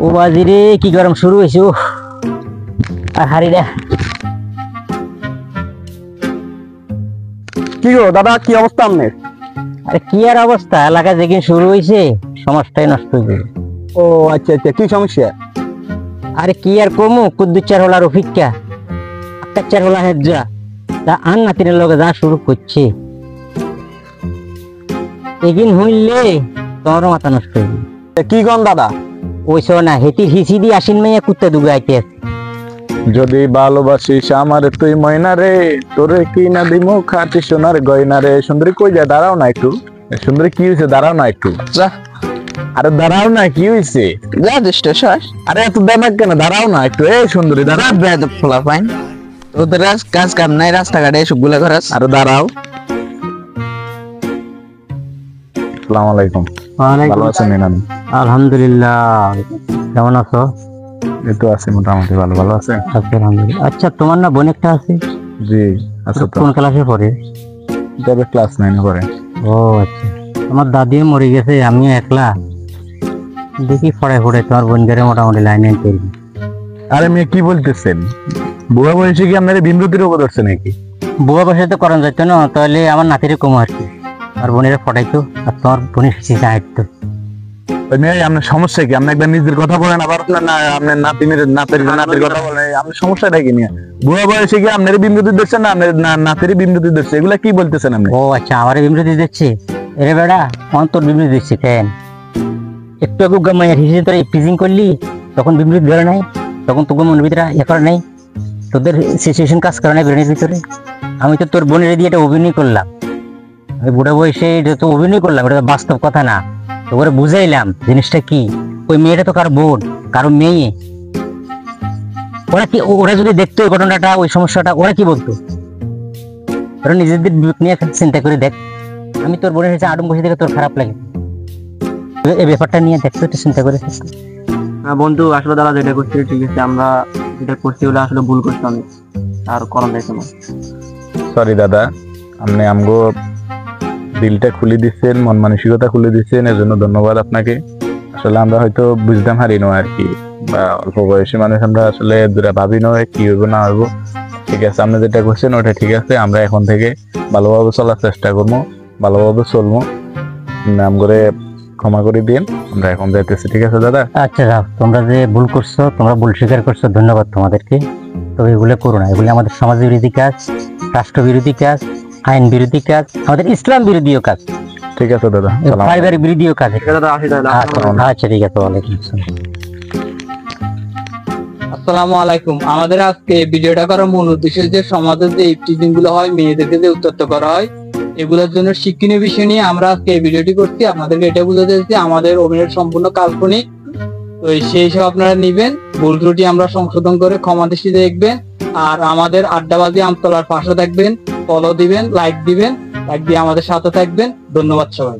ও বাজিরে কি গরম শুরু হয়েছে। ও আর হারি রে। কি গো দাদা, কি অবস্থা আপনার? আরে কি আর অবস্থা, এলাকা যেদিন শুরু হয়েছে সমাজটাই নষ্ট হয়ে যাবে। ও আচ্ছা আচ্ছা, কি সমস্যা? আরে কি আর কমু, কুদ্দুচার হলার অভিজ্ঞা আত্মাচার হলা হেজ্জা তা আন নাতিনের লগে যা শুরু করছে এগিন হইলে তোমারও মাথা নষ্ট হয়ে যাবে। কি গন দাদা? ওইস না হেতির হিসি দিয়ে আসিন মাইয়া কুত্তা দুগাইতে আছে। যদি ভালোবাসিস আমারে তুই ময়না রে, তোরে কি না দিমু খাটি সোনার গয়না রে। সুন্দরী কই যায়, দাঁড়াও না একটু। সুন্দরী কি হয়েছে, দাঁড়াও না একটু। আরে দাঁড়াও না, কি হয়েছে? যা দুষ্ট শ্বাস। আরে এত দামাক কেন, দাঁড়াও না একটু। এই সুন্দরী দাঁড়া। বেদ ফলা পাইন তোদের কাজ কাম নাই, রাস্তাঘাটে এসব গুলা করাস। আরে দাঁড়াও। আসসালামু আলাইকুম। ভালো আছেন নানি? আলহামদুলিল্লাহ, কেমন আছো? এই তো আছি মোটামুটি ভালো। ভালো আছেন? আলহামদুলিল্লাহ। আচ্ছা তোমার না বোন একটা আছে? জি আছে তো। কোন ক্লাসে পড়ে? যাবে ক্লাস 9 এ পড়ে। ও আচ্ছা, আমার দাদিও মরে গেছে, আমিও একলা। দেখি পড়ে পড়ে তোমার বোন গেলে মোটামুটি লাইনে করবি। আরে মেয়ে কি বলতেছেন? বুয়া বয়সে কি আপনার বিমরুতির রোগ ধরছে নাকি? বুয়া বসে তো করান যাইতো না, তাহলে আমার নাতিরে কম আর কি। আর বোনেরা ফটাইতো আর তোমার বোনের শিশা হাঁটতো। আপনার সমস্যা কি? আপনি একবার নিজের কথা বলেন, আবার আপনার আপনার নাতির কথা বলেন। আপনার সমস্যাটা কি নিয়ে? বুড়া বয়সে কি আপনার বিমরুতি ধরছে না আপনার নাতির বিমরুতি ধরছে? এগুলা কি বলতেছেন আপনি? ও আচ্ছা, আমারে বিমৃতি দিচ্ছে। এরে বেড়া অন্তর বিমৃতি দিচ্ছে কেন? একটু একটু মায়ের হিসেবে তোরা টিজিং করলি, তখন বিমৃতি ধরে নাই, তখন তোকে মনের ভিতরে ইয়ে করে নাই, তোদের সিচুয়েশন কাজ করে নাই ব্রেনের ভিতরে। আমি তো তোর বোনের দিয়ে এটা অভিনয় করলাম, আমি বুড়া বয়সে এটা তো অভিনয় করলাম, এটা তো বাস্তব কথা না। তো ওরা বুঝাইলাম জিনিসটা কি। ওই মেয়েটা তো কারো বোন, কারো মেয়ে। ওরা কি, ওরা যদি দেখতো ওই ঘটনাটা, ওই সমস্যাটা, ওরা কি বলতো? ওরা নিজেদের বিবেক নিয়ে চিন্তা করে দেখ। আমি তোর বোনের কাছে আডম বসে দেখে তোর খারাপ লাগে, এই ব্যাপারটা নিয়ে দেখতো, একটু চিন্তা করে। বন্ধু আসলে দাদা যেটা করছি ঠিক আছে, আমরা যেটা করছি ওটা আসলে ভুল করছি অনেক, আর করা যাইতো না। সরি দাদা, আপনি আমগো দিলটা খুলে দিচ্ছেন, মন মানসিকতা খুলে দিচ্ছেন, এর জন্য ধন্যবাদ আপনাকে। আসলে আমরা হয়তো বুঝতাম হারি নয় আর কি, বা অল্প বয়সী মানুষ আমরা আসলে দূরে ভাবি নয় কি হইব না হইব। ঠিক আছে, আপনি যেটা করছেন ওটা ঠিক আছে। আমরা এখন থেকে ভালোভাবে চলার চেষ্টা করবো, ভালোভাবে চলবো। নাম করে ক্ষমা করে দিন, আমরা এখন যাইতেছি। ঠিক আছে দাদা? আচ্ছা যাও, তোমরা যে ভুল করছো, তোমরা ভুল স্বীকার করছো, ধন্যবাদ তোমাদেরকে। তবে এগুলো করো না, এগুলো আমাদের সমাজ বিরোধী কাজ, রাষ্ট্র বিরোধী কাজ, আইন বিরোধী কাজ, আমাদের ইসলাম বিরোধীও কাজ, ঠিক আছে দাদা। পারিবারিক বিরোধীও কাজ। দাদা আসি তাহলে। আচ্ছা ঠিক আছে, ওয়ালাইকুম আসসালাম। আসসালামু আলাইকুম। আমাদের আজকে এই ভিডিওটা করার মূল উদ্দেশ্য যে সমাজে যে ইফটিজিং গুলো হয়, মেয়েদেরকে যে উত্ত্যক্ত করা হয়, এগুলোর জন্য শিক্ষণীয় বিষয় নিয়ে আমরা আজকে এই ভিডিওটি করছি। আপনাদেরকে এটা বুঝাতে চাইছি আমাদের অভিনয় সম্পূর্ণ কাল্পনিক, তো সেই সব আপনারা নিবেন, ভুল ত্রুটি আমরা সংশোধন করে ক্ষমা দৃষ্টিতে দেখবেন। আর আমাদের আড্ডাবাজি আমতলার পাশে থাকবেন, ফলো দিবেন, লাইক দিবেন, লাইক দিয়ে আমাদের সাথে থাকবেন। ধন্যবাদ সবাই।